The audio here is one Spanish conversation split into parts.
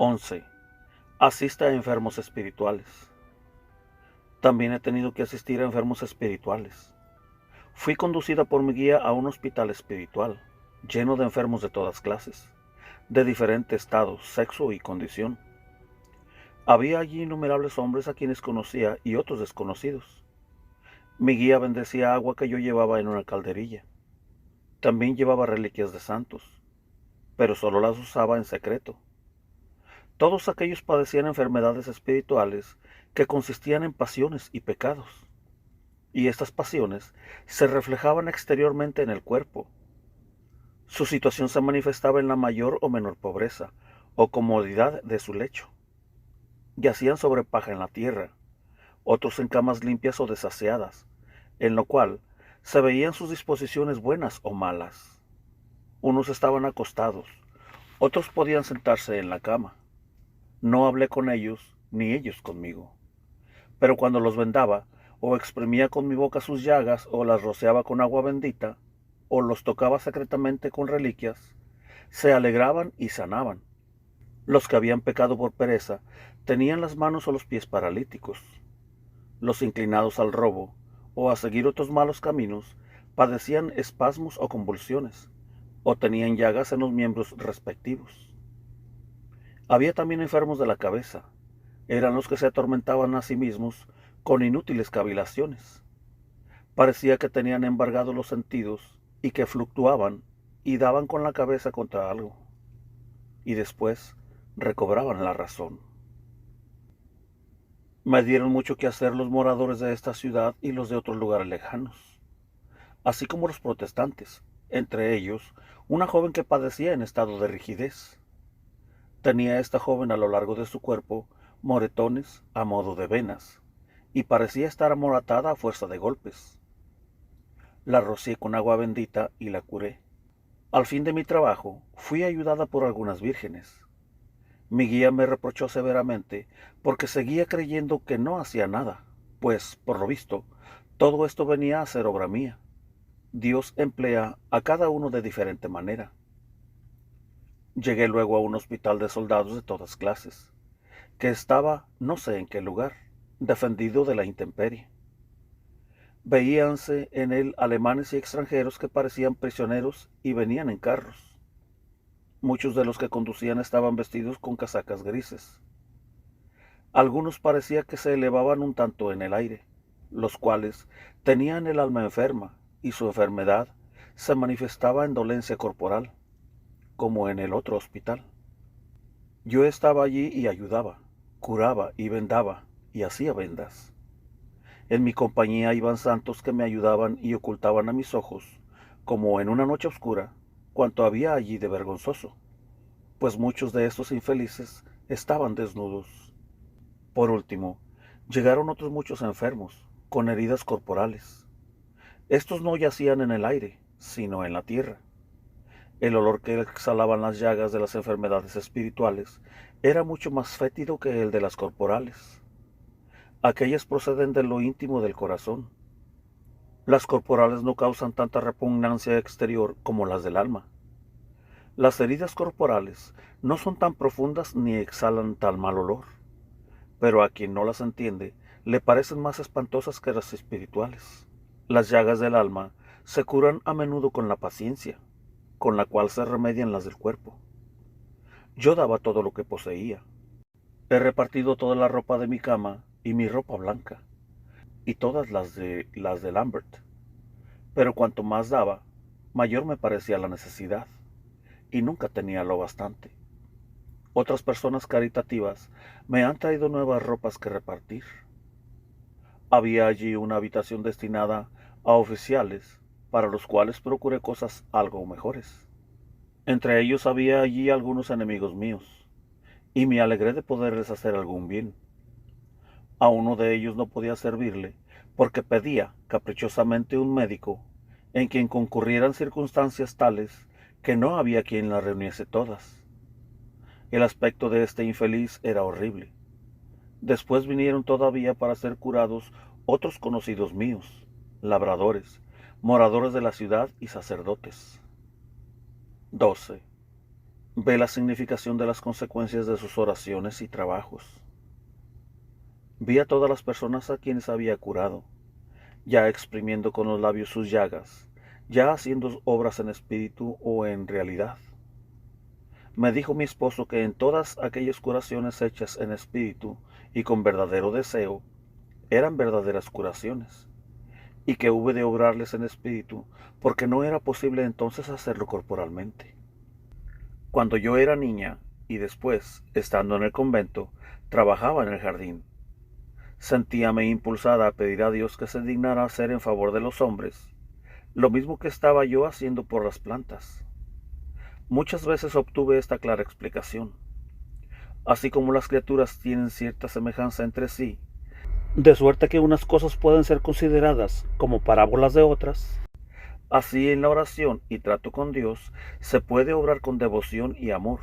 11. Asista a enfermos espirituales. También he tenido que asistir a enfermos espirituales. Fui conducida por mi guía a un hospital espiritual, lleno de enfermos de todas clases, de diferente estado, sexo y condición. Había allí innumerables hombres a quienes conocía y otros desconocidos. Mi guía bendecía agua que yo llevaba en una calderilla. También llevaba reliquias de santos, pero solo las usaba en secreto. Todos aquellos padecían enfermedades espirituales que consistían en pasiones y pecados, y estas pasiones se reflejaban exteriormente en el cuerpo. Su situación se manifestaba en la mayor o menor pobreza o comodidad de su lecho. Yacían sobre paja en la tierra, otros en camas limpias o desaseadas, en lo cual se veían sus disposiciones buenas o malas. Unos estaban acostados, otros podían sentarse en la cama. No hablé con ellos, ni ellos conmigo. Pero cuando los vendaba, o exprimía con mi boca sus llagas, o las rociaba con agua bendita, o los tocaba secretamente con reliquias, se alegraban y sanaban. Los que habían pecado por pereza tenían las manos o los pies paralíticos. Los inclinados al robo, o a seguir otros malos caminos, padecían espasmos o convulsiones, o tenían llagas en los miembros respectivos. Había también enfermos de la cabeza. Eran los que se atormentaban a sí mismos con inútiles cavilaciones. Parecía que tenían embargados los sentidos y que fluctuaban y daban con la cabeza contra algo. Y después recobraban la razón. Me dieron mucho que hacer los moradores de esta ciudad y los de otros lugares lejanos, así como los protestantes, entre ellos una joven que padecía en estado de rigidez. Tenía esta joven a lo largo de su cuerpo moretones a modo de venas, y parecía estar amoratada a fuerza de golpes. La rocié con agua bendita y la curé. Al fin de mi trabajo, fui ayudada por algunas vírgenes. Mi guía me reprochó severamente porque seguía creyendo que no hacía nada, pues, por lo visto, todo esto venía a ser obra mía. Dios emplea a cada uno de diferente manera. Llegué luego a un hospital de soldados de todas clases, que estaba no sé en qué lugar, defendido de la intemperie. Veíanse en él alemanes y extranjeros que parecían prisioneros y venían en carros. Muchos de los que conducían estaban vestidos con casacas grises. Algunos parecía que se elevaban un tanto en el aire, los cuales tenían el alma enferma, y su enfermedad se manifestaba en dolencia corporal, como en el otro hospital. Yo estaba allí y ayudaba, curaba y vendaba, y hacía vendas. En mi compañía iban santos que me ayudaban y ocultaban a mis ojos, como en una noche oscura, cuanto había allí de vergonzoso, pues muchos de estos infelices estaban desnudos. Por último, llegaron otros muchos enfermos, con heridas corporales. Estos no yacían en el aire, sino en la tierra. El olor que exhalaban las llagas de las enfermedades espirituales era mucho más fétido que el de las corporales. Aquellas proceden de lo íntimo del corazón. Las corporales no causan tanta repugnancia exterior como las del alma. Las heridas corporales no son tan profundas ni exhalan tal mal olor, pero a quien no las entiende le parecen más espantosas que las espirituales. Las llagas del alma se curan a menudo con la paciencia, con la cual se remedian las del cuerpo. Yo daba todo lo que poseía. He repartido toda la ropa de mi cama y mi ropa blanca, y todas las de Lambert. Pero cuanto más daba, mayor me parecía la necesidad, y nunca tenía lo bastante. Otras personas caritativas me han traído nuevas ropas que repartir. Había allí una habitación destinada a oficiales, para los cuales procuré cosas algo mejores. Entre ellos había allí algunos enemigos míos, y me alegré de poderles hacer algún bien. A uno de ellos no podía servirle, porque pedía caprichosamente un médico, en quien concurrieran circunstancias tales que no había quien las reuniese todas. El aspecto de este infeliz era horrible. Después vinieron todavía para ser curados otros conocidos míos, labradores, moradores de la ciudad y sacerdotes. 12. ve la significación de las consecuencias de sus oraciones y trabajos. Vi a todas las personas a quienes había curado, ya exprimiendo con los labios sus llagas, ya haciendo obras en espíritu o en realidad. Me dijo mi esposo que en todas aquellas curaciones hechas en espíritu y con verdadero deseo, eran verdaderas curaciones, y que hube de obrarles en espíritu, porque no era posible entonces hacerlo corporalmente. Cuando yo era niña, y después, estando en el convento, trabajaba en el jardín, sentíame impulsada a pedir a Dios que se dignara hacer en favor de los hombres, lo mismo que estaba yo haciendo por las plantas. Muchas veces obtuve esta clara explicación. Así como las criaturas tienen cierta semejanza entre sí, de suerte que unas cosas pueden ser consideradas como parábolas de otras, así en la oración y trato con Dios se puede obrar con devoción y amor,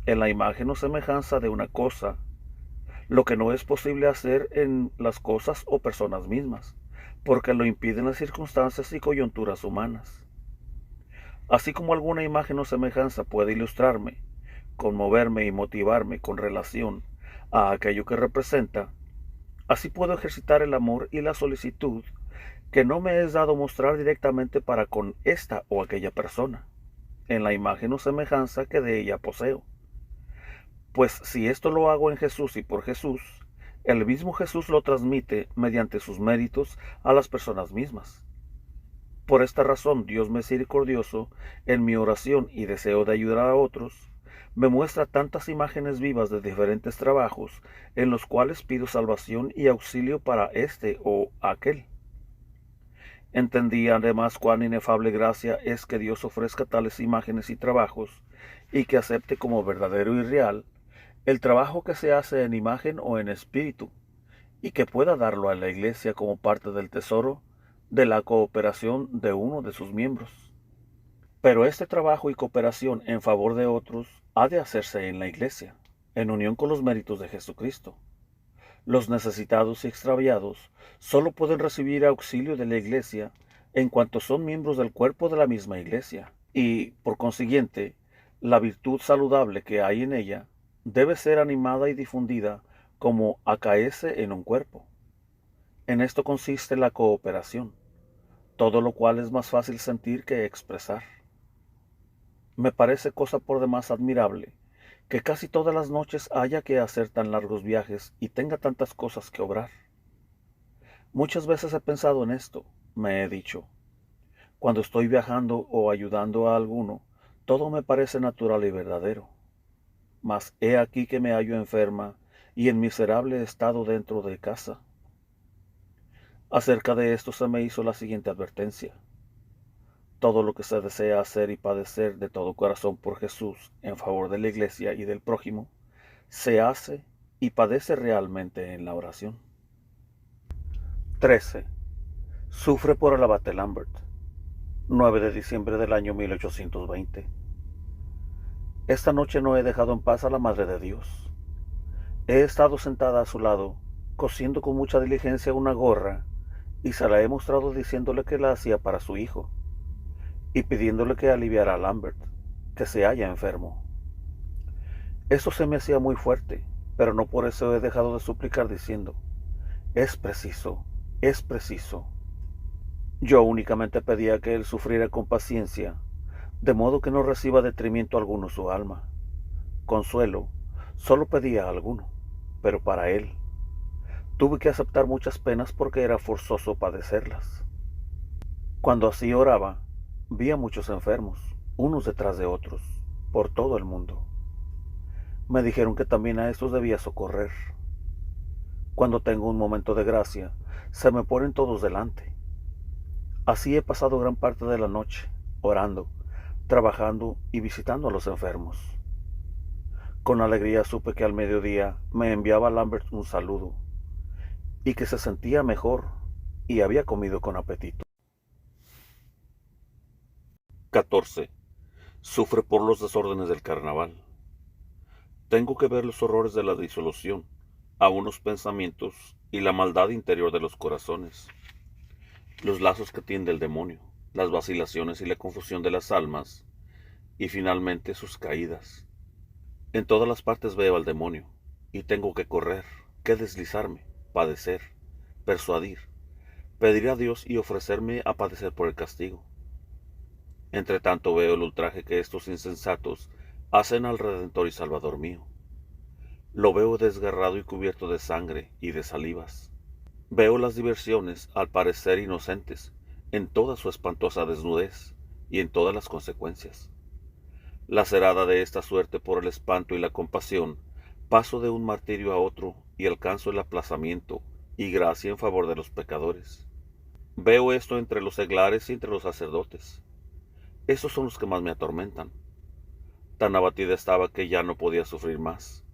en la imagen o semejanza de una cosa, lo que no es posible hacer en las cosas o personas mismas, porque lo impiden las circunstancias y coyunturas humanas. Así como alguna imagen o semejanza puede ilustrarme, conmoverme y motivarme con relación a aquello que representa, así puedo ejercitar el amor y la solicitud que no me es dado mostrar directamente para con esta o aquella persona, en la imagen o semejanza que de ella poseo. Pues si esto lo hago en Jesús y por Jesús, el mismo Jesús lo transmite mediante sus méritos a las personas mismas. Por esta razón, Dios misericordioso, en mi oración y deseo de ayudar a otros, me muestra tantas imágenes vivas de diferentes trabajos en los cuales pido salvación y auxilio para este o aquel. Entendí además cuán inefable gracia es que Dios ofrezca tales imágenes y trabajos, y que acepte como verdadero y real el trabajo que se hace en imagen o en espíritu, y que pueda darlo a la Iglesia como parte del tesoro de la cooperación de uno de sus miembros. Pero este trabajo y cooperación en favor de otros ha de hacerse en la Iglesia, en unión con los méritos de Jesucristo. Los necesitados y extraviados solo pueden recibir auxilio de la Iglesia en cuanto son miembros del cuerpo de la misma Iglesia, y, por consiguiente, la virtud saludable que hay en ella debe ser animada y difundida como acaece en un cuerpo. En esto consiste la cooperación, todo lo cual es más fácil sentir que expresar. Me parece cosa por demás admirable que casi todas las noches haya que hacer tan largos viajes y tenga tantas cosas que obrar. Muchas veces he pensado en esto, me he dicho. Cuando estoy viajando o ayudando a alguno, todo me parece natural y verdadero. Mas he aquí que me hallo enferma y en miserable estado dentro de casa. Acerca de esto se me hizo la siguiente advertencia. Todo lo que se desea hacer y padecer de todo corazón por Jesús en favor de la Iglesia y del prójimo, se hace y padece realmente en la oración. 13. Sufre por el abate Lambert. 9 de diciembre del año 1820. Esta noche no he dejado en paz a la Madre de Dios. He estado sentada a su lado, cosiendo con mucha diligencia una gorra, y se la he mostrado diciéndole que la hacía para su hijo, y pidiéndole que aliviara a Lambert, que se halla enfermo. Eso se me hacía muy fuerte, pero no por eso he dejado de suplicar diciendo, es preciso, es preciso. Yo únicamente pedía que él sufriera con paciencia, de modo que no reciba detrimento alguno su alma. Consuelo, solo pedía alguno, pero para él. Tuve que aceptar muchas penas porque era forzoso padecerlas. Cuando así oraba, vi a muchos enfermos, unos detrás de otros, por todo el mundo. Me dijeron que también a estos debía socorrer. Cuando tengo un momento de gracia, se me ponen todos delante. Así he pasado gran parte de la noche, orando, trabajando y visitando a los enfermos. Con alegría supe que al mediodía me enviaba Lambert un saludo, y que se sentía mejor y había comido con apetito. 14. Sufre por los desórdenes del carnaval. Tengo que ver los horrores de la disolución, aún los pensamientos y la maldad interior de los corazones, los lazos que tiende el demonio, las vacilaciones y la confusión de las almas, y finalmente sus caídas, En todas las partes veo al demonio, y tengo que correr, que deslizarme, padecer, persuadir, pedir a Dios y ofrecerme a padecer por el castigo. Entre tanto veo el ultraje que estos insensatos hacen al Redentor y Salvador mío. Lo veo desgarrado y cubierto de sangre y de salivas. Veo las diversiones, al parecer inocentes, en toda su espantosa desnudez y en todas las consecuencias. Lacerada de esta suerte por el espanto y la compasión, paso de un martirio a otro y alcanzo el aplazamiento y gracia en favor de los pecadores. Veo esto entre los seglares y entre los sacerdotes. Esos son los que más me atormentan. Tan abatida estaba que ya no podía sufrir más,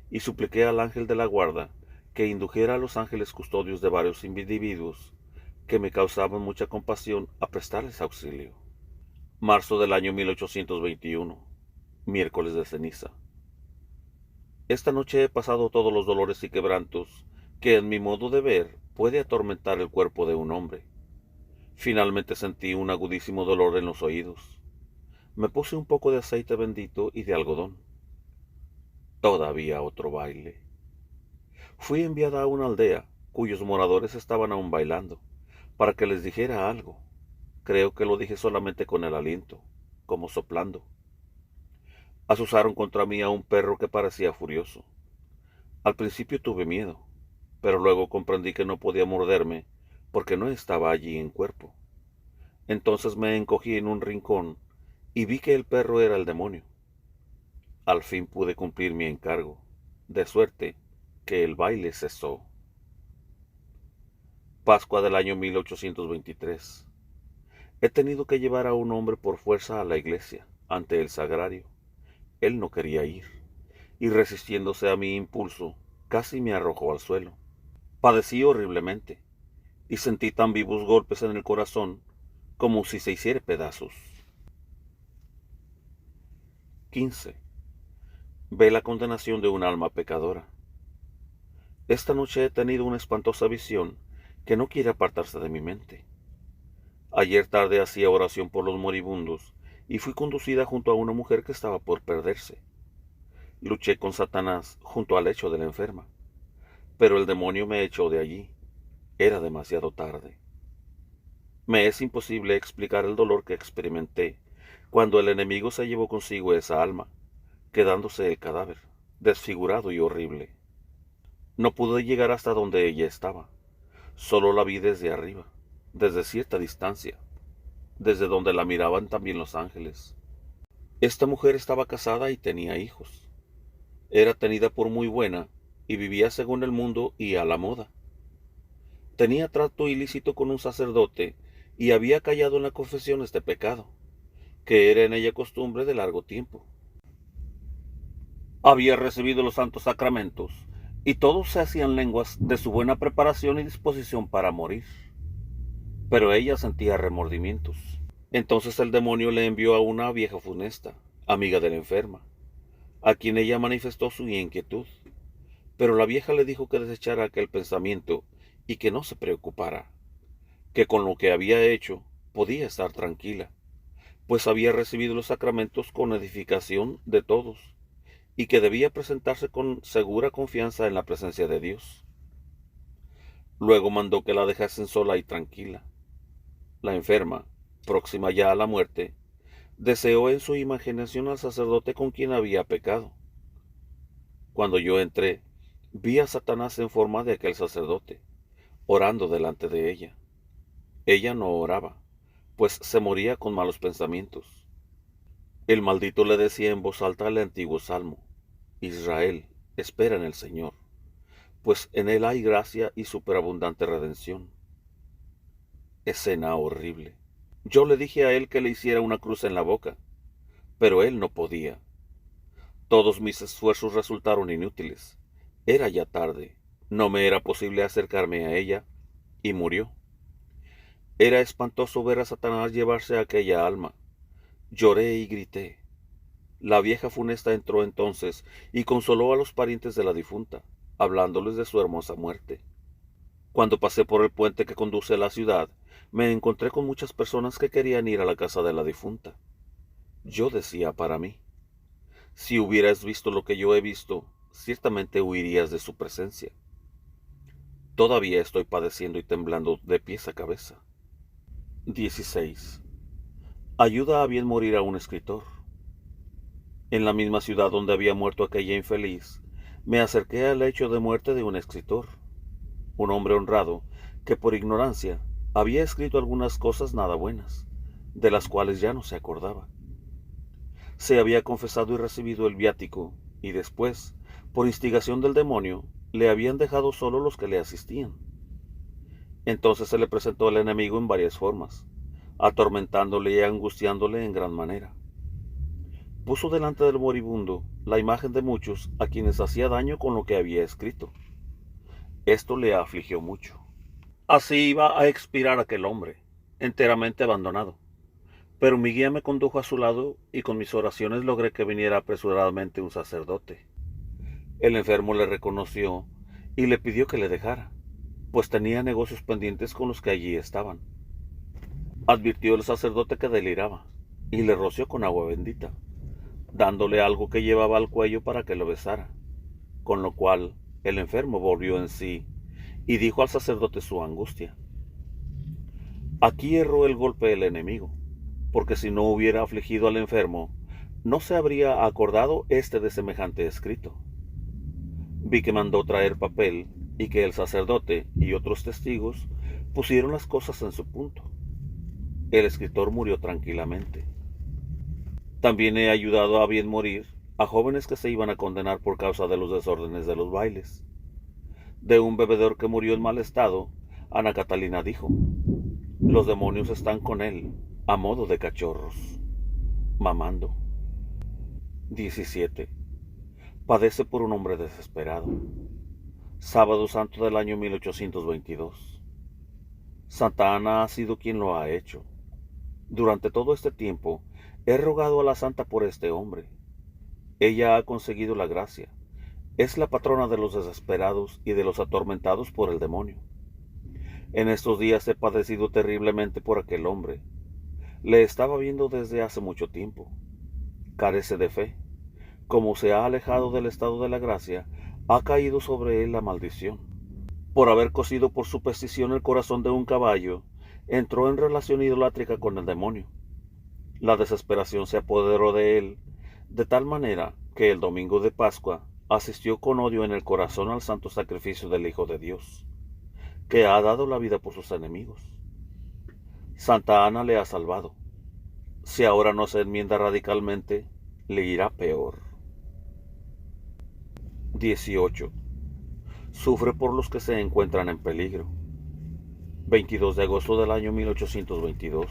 y supliqué al ángel de la guarda que indujera a los ángeles custodios de varios individuos que me causaban mucha compasión a prestarles auxilio. Marzo del año 1821, miércoles de ceniza. Esta noche he pasado todos los dolores y quebrantos que en mi modo de ver puede atormentar el cuerpo de un hombre. Finalmente sentí un agudísimo dolor en los oídos. Me puse un poco de aceite bendito y de algodón. Todavía otro baile. Fui enviada a una aldea cuyos moradores estaban aún bailando, para que les dijera algo. Creo que lo dije solamente con el aliento, como soplando. Azuzaron contra mí a un perro que parecía furioso. Al principio tuve miedo, pero luego comprendí que no podía morderme porque no estaba allí en cuerpo. Entonces me encogí en un rincón y vi que el perro era el demonio. Al fin pude cumplir mi encargo, de suerte que el baile cesó. Pascua del año 1823. He tenido que llevar a un hombre por fuerza a la iglesia, ante el sagrario. Él no quería ir, y resistiéndose a mi impulso, casi me arrojó al suelo. Padecí horriblemente, y sentí tan vivos golpes en el corazón como si se hiciera pedazos. 15. Ve la condenación de un alma pecadora. Esta noche he tenido una espantosa visión que no quiere apartarse de mi mente. Ayer tarde hacía oración por los moribundos y fui conducida junto a una mujer que estaba por perderse. Luché con Satanás junto al lecho de la enferma, pero el demonio me echó de allí. Era demasiado tarde. Me es imposible explicar el dolor que experimenté cuando el enemigo se llevó consigo esa alma, quedándose el cadáver, desfigurado y horrible. No pude llegar hasta donde ella estaba. Solo la vi desde arriba, desde cierta distancia, desde donde la miraban también los ángeles. Esta mujer estaba casada y tenía hijos. Era tenida por muy buena y vivía según el mundo y a la moda. Tenía trato ilícito con un sacerdote y había callado en la confesión este pecado, que era en ella costumbre de largo tiempo. Había recibido los santos sacramentos y todos se hacían lenguas de su buena preparación y disposición para morir. Pero ella sentía remordimientos. Entonces el demonio le envió a una vieja funesta, amiga de la enferma, a quien ella manifestó su inquietud. Pero la vieja le dijo que desechara aquel pensamiento y que no se preocupara, que con lo que había hecho podía estar tranquila, pues había recibido los sacramentos con edificación de todos, y que debía presentarse con segura confianza en la presencia de Dios. Luego mandó que la dejasen sola y tranquila. La enferma, próxima ya a la muerte, deseó en su imaginación al sacerdote con quien había pecado. Cuando yo entré, vi a Satanás en forma de aquel sacerdote, orando delante de ella. Ella no oraba, pues se moría con malos pensamientos. El maldito le decía en voz alta el antiguo salmo: Israel, espera en el Señor, pues en él hay gracia y superabundante redención. Escena horrible. Yo le dije a él que le hiciera una cruz en la boca, pero él no podía. Todos mis esfuerzos resultaron inútiles. Era ya tarde, no me era posible acercarme a ella, y murió. Era espantoso ver a Satanás llevarse a aquella alma. Lloré y grité. La vieja funesta entró entonces y consoló a los parientes de la difunta, hablándoles de su hermosa muerte. Cuando pasé por el puente que conduce a la ciudad, me encontré con muchas personas que querían ir a la casa de la difunta. Yo decía para mí: Si hubieras visto lo que yo he visto, ciertamente huirías de su presencia. Todavía estoy padeciendo y temblando de pies a cabeza. 16. Ayuda a bien morir a un escritor. En la misma ciudad donde había muerto aquella infeliz, me acerqué al lecho de muerte de un escritor, un hombre honrado, que por ignorancia había escrito algunas cosas nada buenas, de las cuales ya no se acordaba. Se había confesado y recibido el viático, y después, por instigación del demonio, le habían dejado solo los que le asistían. Entonces se le presentó al enemigo en varias formas, atormentándole y angustiándole en gran manera. Puso delante del moribundo la imagen de muchos a quienes hacía daño con lo que había escrito. Esto le afligió mucho. Así iba a expirar aquel hombre, enteramente abandonado. Pero mi guía me condujo a su lado y con mis oraciones logré que viniera apresuradamente un sacerdote. El enfermo le reconoció y le pidió que le dejara, pues tenía negocios pendientes con los que allí estaban. Advirtió el sacerdote que deliraba y le roció con agua bendita, dándole algo que llevaba al cuello para que lo besara, con lo cual el enfermo volvió en sí y dijo al sacerdote su angustia. Aquí erró el golpe el enemigo, porque si no hubiera afligido al enfermo, no se habría acordado éste de semejante escrito. Vi que mandó traer papel y que el sacerdote y otros testigos pusieron las cosas en su punto. El escritor murió tranquilamente. También he ayudado a bien morir a jóvenes que se iban a condenar por causa de los desórdenes de los bailes. De un bebedor que murió en mal estado, Ana Catalina dijo: los demonios están con él, a modo de cachorros, mamando. 17. Padece por un hombre desesperado. Sábado Santo del año 1822. Santa Ana ha sido quien lo ha hecho. Durante todo este tiempo he rogado a la Santa por este hombre. Ella ha conseguido la gracia. Es la patrona de los desesperados y de los atormentados por el demonio. En estos días he padecido terriblemente por aquel hombre. Le estaba viendo desde hace mucho tiempo. Carece de fe. Como se ha alejado del estado de la gracia, ha caído sobre él la maldición. Por haber cosido por superstición el corazón de un caballo, entró en relación idolátrica con el demonio. La desesperación se apoderó de él, de tal manera que el domingo de Pascua asistió con odio en el corazón al santo sacrificio del Hijo de Dios, que ha dado la vida por sus enemigos. Santa Ana le ha salvado. Si ahora no se enmienda radicalmente, le irá peor. 18. Sufre por los que se encuentran en peligro. 22 de agosto del año 1822.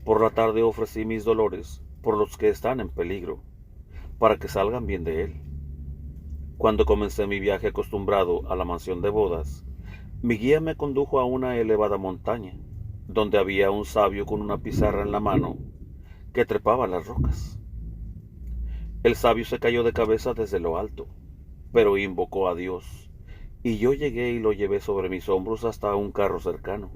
Por la tarde ofrecí mis dolores por los que están en peligro, para que salgan bien de él. Cuando comencé mi viaje acostumbrado a la mansión de bodas, mi guía me condujo a una elevada montaña, donde había un sabio con una pizarra en la mano que trepaba las rocas. El sabio se cayó de cabeza desde lo alto, pero invocó a Dios, y yo llegué y lo llevé sobre mis hombros hasta un carro cercano.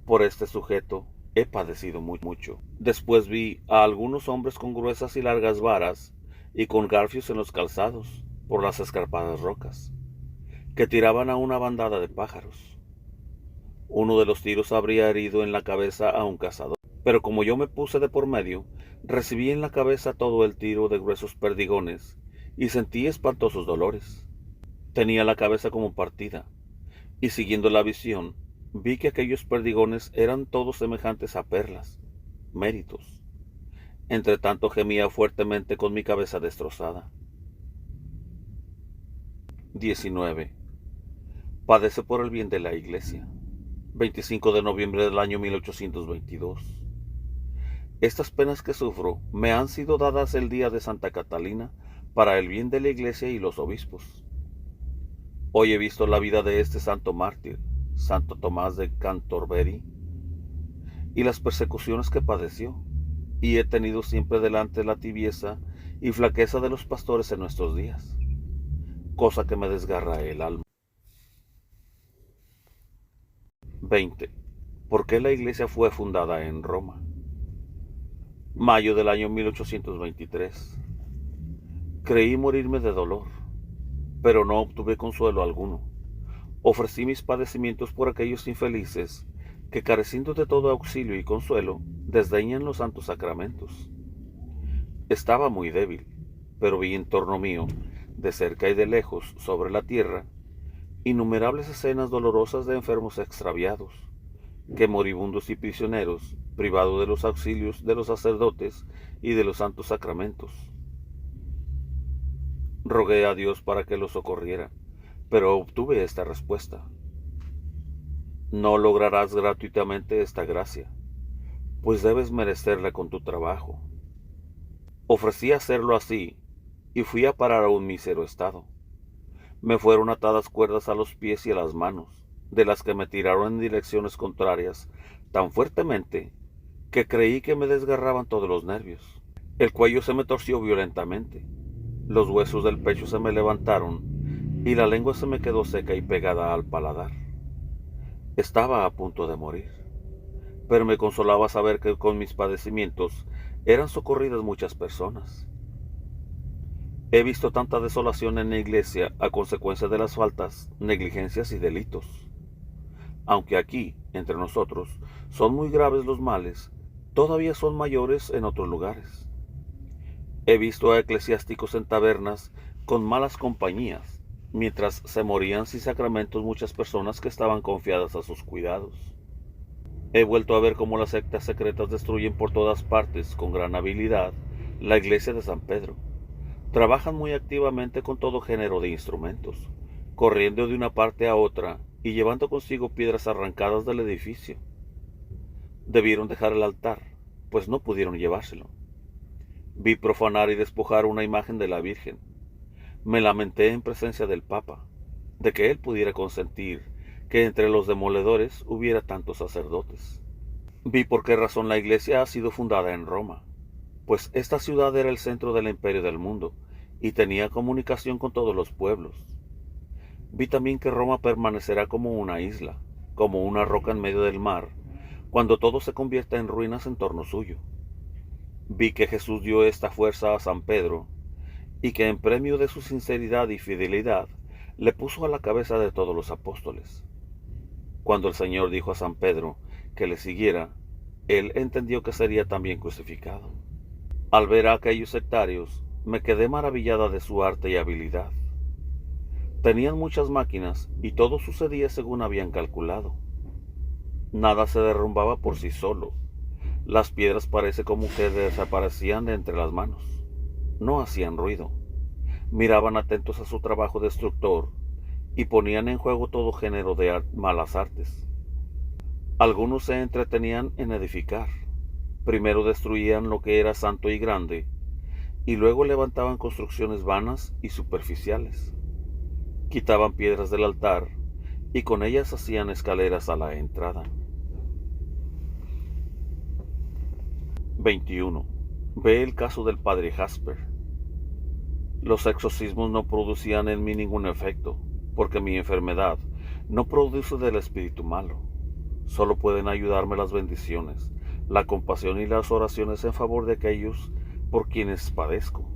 Por este sujeto he padecido mucho. Después vi a algunos hombres con gruesas y largas varas y con garfios en los calzados por las escarpadas rocas, que tiraban a una bandada de pájaros. Uno de los tiros habría herido en la cabeza a un cazador, pero como yo me puse de por medio, recibí en la cabeza todo el tiro de gruesos perdigones y sentí espantosos dolores. Tenía la cabeza como partida, y siguiendo la visión, vi que aquellos perdigones eran todos semejantes a perlas, méritos. Entre tanto gemía fuertemente con mi cabeza destrozada. 19. Padece por el bien de la Iglesia. 25 de noviembre del año 1822. Estas penas que sufro me han sido dadas el día de Santa Catalina para el bien de la Iglesia y los obispos. Hoy he visto la vida de este santo mártir, Santo Tomás de Canterbury, y las persecuciones que padeció, y he tenido siempre delante la tibieza y flaqueza de los pastores en nuestros días, cosa que me desgarra el alma. 20. ¿Por qué la Iglesia fue fundada en Roma? Mayo del año 1823. Creí morirme de dolor, pero no obtuve consuelo alguno. Ofrecí mis padecimientos por aquellos infelices que, careciendo de todo auxilio y consuelo, desdeñan los santos sacramentos. Estaba muy débil, pero vi en torno mío, de cerca y de lejos, sobre la tierra, innumerables escenas dolorosas de enfermos extraviados, que moribundos y prisioneros, privados de los auxilios de los sacerdotes y de los santos sacramentos. Rogué a Dios para que los socorriera, pero obtuve esta respuesta: no lograrás gratuitamente esta gracia, pues debes merecerla con tu trabajo. Ofrecí hacerlo así, y fui a parar a un mísero estado. Me fueron atadas cuerdas a los pies y a las manos, de las que me tiraron en direcciones contrarias tan fuertemente que creí que me desgarraban todos los nervios. El cuello se me torció violentamente, los huesos del pecho se me levantaron y la lengua se me quedó seca y pegada al paladar. Estaba a punto de morir, pero me consolaba saber que con mis padecimientos eran socorridas muchas personas. He visto tanta desolación en la iglesia a consecuencia de las faltas, negligencias y delitos. Aunque aquí, entre nosotros, son muy graves los males, todavía son mayores en otros lugares. He visto a eclesiásticos en tabernas con malas compañías, mientras se morían sin sacramentos muchas personas que estaban confiadas a sus cuidados. He vuelto a ver cómo las sectas secretas destruyen por todas partes, con gran habilidad, la iglesia de San Pedro. Trabajan muy activamente con todo género de instrumentos, corriendo de una parte a otra y llevando consigo piedras arrancadas del edificio. Debieron dejar el altar, pues no pudieron llevárselo. Vi profanar y despojar una imagen de la Virgen. Me lamenté en presencia del Papa, de que él pudiera consentir que entre los demoledores hubiera tantos sacerdotes. Vi por qué razón la iglesia ha sido fundada en Roma, pues esta ciudad era el centro del imperio del mundo y tenía comunicación con todos los pueblos. Vi también que Roma permanecerá como una isla, como una roca en medio del mar, cuando todo se convierta en ruinas en torno suyo. Vi que Jesús dio esta fuerza a San Pedro y que en premio de su sinceridad y fidelidad le puso a la cabeza de todos los apóstoles. Cuando el Señor dijo a San Pedro que le siguiera, él entendió que sería también crucificado. Al ver a aquellos sectarios, me quedé maravillada de su arte y habilidad. Tenían muchas máquinas y todo sucedía según habían calculado. Nada se derrumbaba por sí solo. Las piedras parece como que desaparecían de entre las manos. No hacían ruido. Miraban atentos a su trabajo destructor y ponían en juego todo género de malas artes. Algunos se entretenían en edificar. Primero destruían lo que era santo y grande, y luego levantaban construcciones vanas y superficiales. Quitaban piedras del altar, y con ellas hacían escaleras a la entrada. 21. Ve el caso del padre Jasper. Los exorcismos no producían en mí ningún efecto, porque mi enfermedad no produce del espíritu malo. Solo pueden ayudarme las bendiciones, la compasión y las oraciones en favor de aquellos por quienes padezco.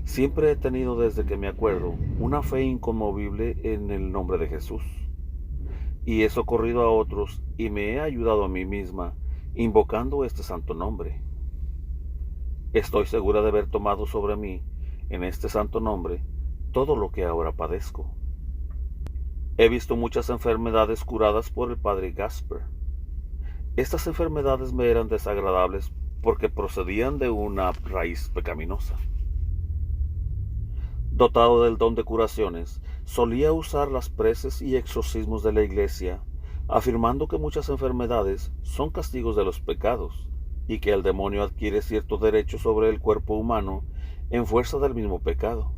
Siempre he tenido desde que me acuerdo una fe inconmovible en el nombre de Jesús, y he socorrido a otros y me he ayudado a mí misma invocando este santo nombre. Estoy segura de haber tomado sobre mí, en este santo nombre, todo lo que ahora padezco. He visto muchas enfermedades curadas por el padre Gasper. Estas enfermedades me eran desagradables porque procedían de una raíz pecaminosa. Dotado del don de curaciones, solía usar las preces y exorcismos de la iglesia, afirmando que muchas enfermedades son castigos de los pecados y que el demonio adquiere cierto derecho sobre el cuerpo humano en fuerza del mismo pecado.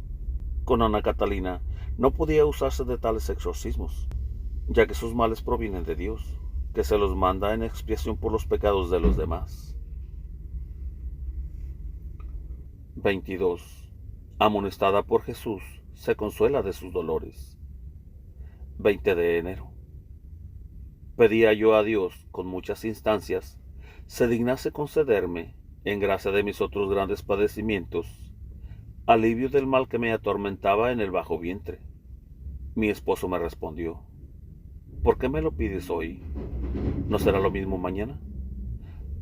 Con Ana Catalina no podía usarse de tales exorcismos, ya que sus males provienen de Dios, que se los manda en expiación por los pecados de los demás. 22. Amonestada por Jesús, se consuela de sus dolores. 20 de enero. Pedía yo a Dios, con muchas instancias, se dignase concederme, en gracia de mis otros grandes padecimientos, alivio del mal que me atormentaba en el bajo vientre. Mi esposo me respondió: ¿por qué me lo pides hoy? ¿No será lo mismo mañana?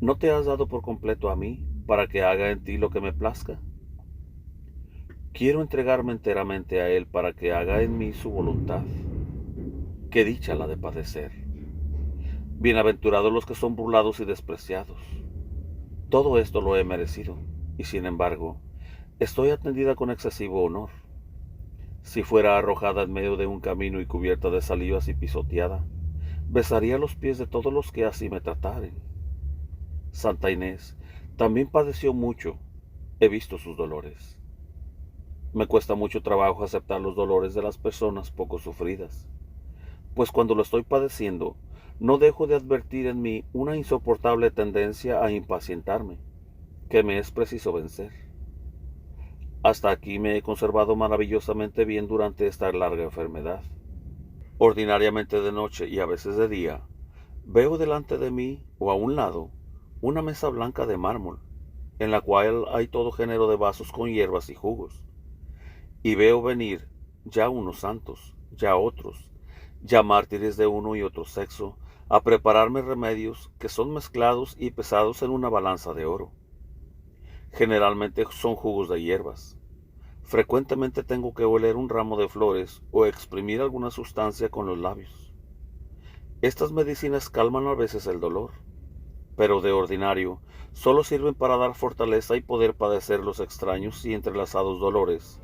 ¿No te has dado por completo a mí para que haga en ti lo que me plazca? Quiero entregarme enteramente a Él para que haga en mí su voluntad. Qué dicha la de padecer. Bienaventurados los que son burlados y despreciados. Todo esto lo he merecido, y sin embargo, estoy atendida con excesivo honor. Si fuera arrojada en medio de un camino y cubierta de salivas y pisoteada, besaría los pies de todos los que así me trataren. Santa Inés también padeció mucho, he visto sus dolores. Me cuesta mucho trabajo aceptar los dolores de las personas poco sufridas, pues cuando lo estoy padeciendo, no dejo de advertir en mí una insoportable tendencia a impacientarme, que me es preciso vencer. Hasta aquí me he conservado maravillosamente bien durante esta larga enfermedad. Ordinariamente de noche y a veces de día, veo delante de mí o a un lado una mesa blanca de mármol, en la cual hay todo género de vasos con hierbas y jugos. Y veo venir ya unos santos, ya otros, ya mártires de uno y otro sexo, a prepararme remedios que son mezclados y pesados en una balanza de oro. Generalmente son jugos de hierbas. Frecuentemente tengo que oler un ramo de flores o exprimir alguna sustancia con los labios. Estas medicinas calman a veces el dolor, pero de ordinario solo sirven para dar fortaleza y poder padecer los extraños y entrelazados dolores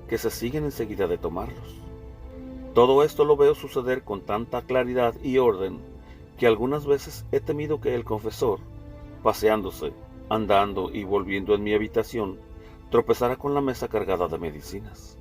que se siguen enseguida de tomarlos. Todo esto lo veo suceder con tanta claridad y orden que algunas veces he temido que el confesor, paseándose, andando y volviendo en mi habitación, tropezara con la mesa cargada de medicinas.